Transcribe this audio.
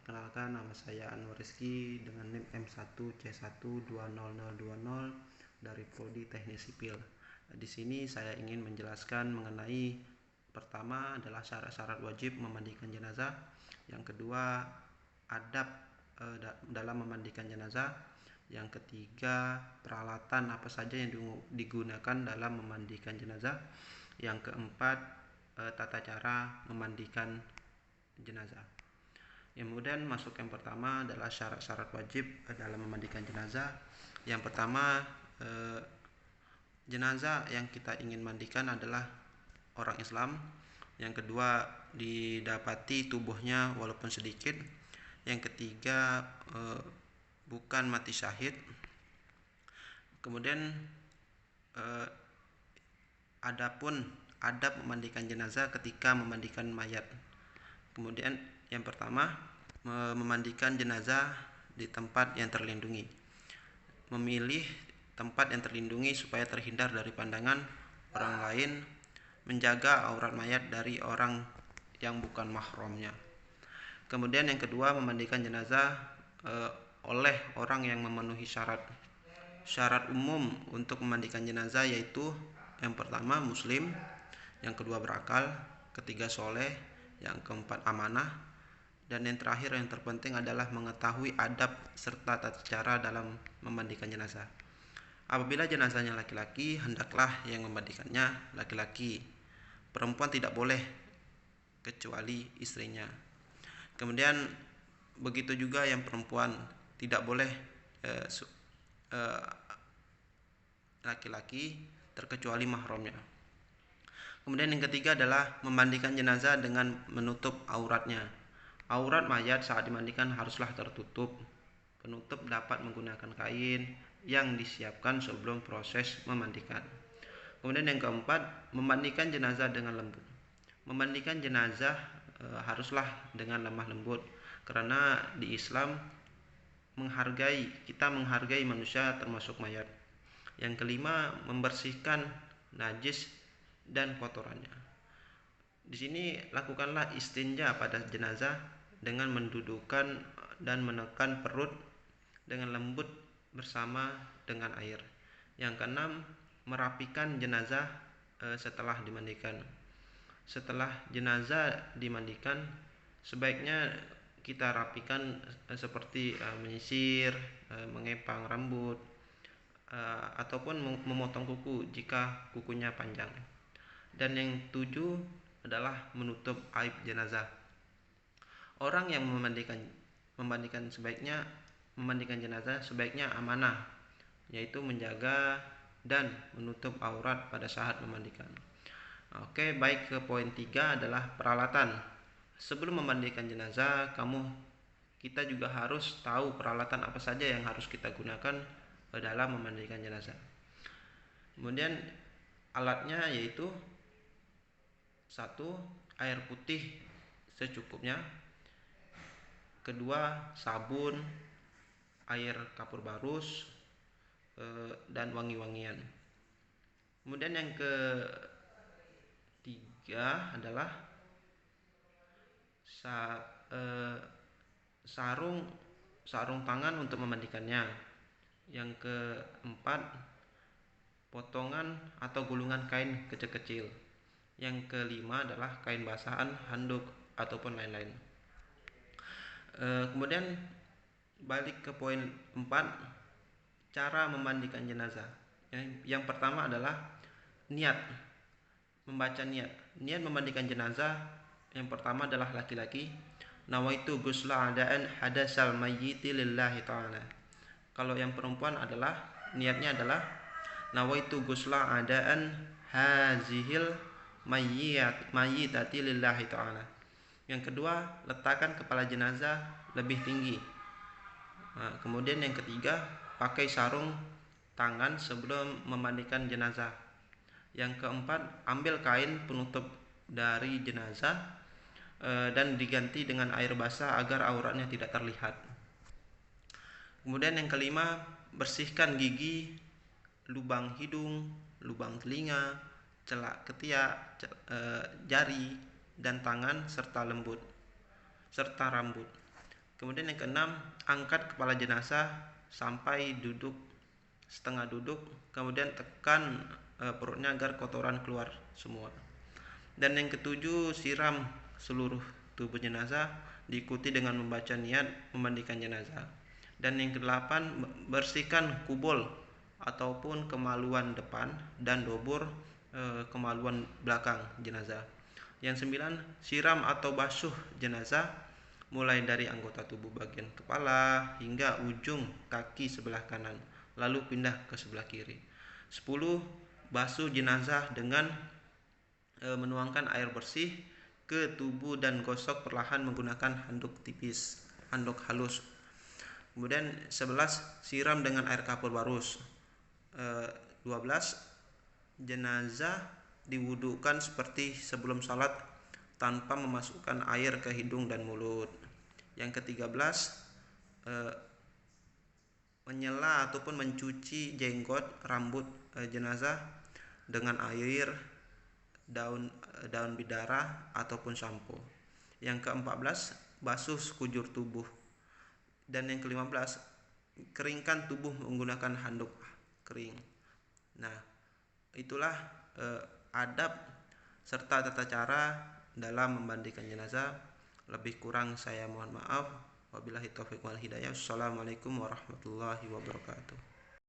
Perkenalkan, nama saya Anwar Rizky dengan NIM M1C1200020 dari Prodi Teknik Sipil. Di sini saya ingin menjelaskan mengenai pertama adalah syarat-syarat wajib memandikan jenazah, yang kedua adab dalam memandikan jenazah, yang ketiga peralatan apa saja yang digunakan dalam memandikan jenazah, yang keempat tata cara memandikan jenazah. Kemudian masuk yang pertama adalah syarat-syarat wajib dalam memandikan jenazah. Yang pertama, jenazah yang kita ingin mandikan adalah orang Islam. Yang kedua, didapati tubuhnya walaupun sedikit. Yang ketiga, bukan mati syahid. Kemudian adapun adab memandikan jenazah ketika memandikan mayat. Kemudian yang pertama, memandikan jenazah di tempat yang terlindungi. Memilih tempat yang terlindungi supaya terhindar dari pandangan orang lain, menjaga aurat mayat dari orang yang bukan mahramnya. Kemudian yang kedua, memandikan jenazah oleh orang yang memenuhi syarat. Syarat umum untuk memandikan jenazah yaitu yang pertama muslim, yang kedua berakal, ketiga soleh, yang keempat amanah, dan yang terakhir yang terpenting adalah mengetahui adab serta tata cara dalam memandikan jenazah. Apabila jenazahnya laki-laki, hendaklah yang memandikannya laki-laki. Perempuan tidak boleh kecuali istrinya. Kemudian begitu juga yang perempuan tidak boleh laki-laki terkecuali mahramnya. Kemudian yang ketiga adalah memandikan jenazah dengan menutup auratnya. Aurat mayat saat dimandikan haruslah tertutup. Penutup dapat menggunakan kain yang disiapkan sebelum proses memandikan. Kemudian yang keempat, memandikan jenazah dengan lembut. Memandikan jenazah haruslah dengan lemah lembut, karena di Islam kita menghargai manusia termasuk mayat. Yang kelima, membersihkan najis dan kotorannya. Di sini lakukanlah istinja pada jenazah dengan mendudukkan dan menekan perut dengan lembut bersama dengan air. Yang keenam, merapikan jenazah setelah dimandikan. Setelah jenazah dimandikan, sebaiknya kita rapikan seperti menyisir, mengepang rambut, ataupun memotong kuku jika kukunya panjang. Dan yang tujuh adalah menutup aib jenazah. Orang yang memandikan jenazah sebaiknya amanah, yaitu menjaga dan menutup aurat pada saat memandikan. Oke, baik, ke poin 3 adalah peralatan. Sebelum memandikan jenazah, kita juga harus tahu peralatan apa saja yang harus kita gunakan dalam memandikan jenazah. Kemudian alatnya yaitu 1. Air putih secukupnya. Kedua, sabun, air kapur barus, dan wangi-wangian. Kemudian yang ketiga adalah sarung tangan untuk memandikannya. Yang keempat, potongan atau gulungan kain kecil-kecil. Yang kelima adalah kain basahan, handuk, ataupun lain-lain. Kemudian balik ke poin 4, cara memandikan jenazah. Yang pertama adalah niat, membaca niat. Niat memandikan jenazah yang pertama adalah laki-laki. Nawaitu ghusla adaan hadasal mayyiti lillahi ta'ala. Kalau yang perempuan niatnya adalah nawaitu ghusla adaan hazihil mayyitati lillahi ta'ala. Yang kedua, letakkan kepala jenazah lebih tinggi. Kemudian yang ketiga, pakai sarung tangan sebelum memandikan jenazah. Yang keempat, ambil kain penutup dari jenazah dan diganti dengan air basah agar auratnya tidak terlihat. Kemudian yang kelima, bersihkan gigi, lubang hidung, lubang telinga, celak ketiak, jari dan tangan serta rambut. Kemudian yang keenam, angkat kepala jenazah sampai duduk setengah duduk, kemudian tekan perutnya agar kotoran keluar semua. Dan yang ketujuh, siram seluruh tubuh jenazah diikuti dengan membaca niat memandikan jenazah. Dan yang kedelapan, bersihkan kubul ataupun kemaluan depan dan dobur kemaluan belakang jenazah. Yang sembilan, siram atau basuh jenazah mulai dari anggota tubuh bagian kepala hingga ujung kaki sebelah kanan, lalu pindah ke sebelah kiri. 10, basuh jenazah dengan menuangkan air bersih ke tubuh dan gosok perlahan menggunakan handuk tipis, handuk halus. Kemudian 11, siram dengan air kapur barus. 12, jenazah diwudukan seperti sebelum salat tanpa memasukkan air ke hidung dan mulut. Yang ke-13, menyela ataupun mencuci jenggot rambut jenazah dengan air, daun bidara ataupun sampo. Yang ke-14, basuh sekujur tubuh. Dan yang ke-15, keringkan tubuh menggunakan handuk kering. Nah, itulah adab serta tata cara dalam memandikan jenazah. Lebih kurang saya mohon maaf. Wabillahi taufiq wal hidayah. Assalamualaikum warahmatullahi wabarakatuh.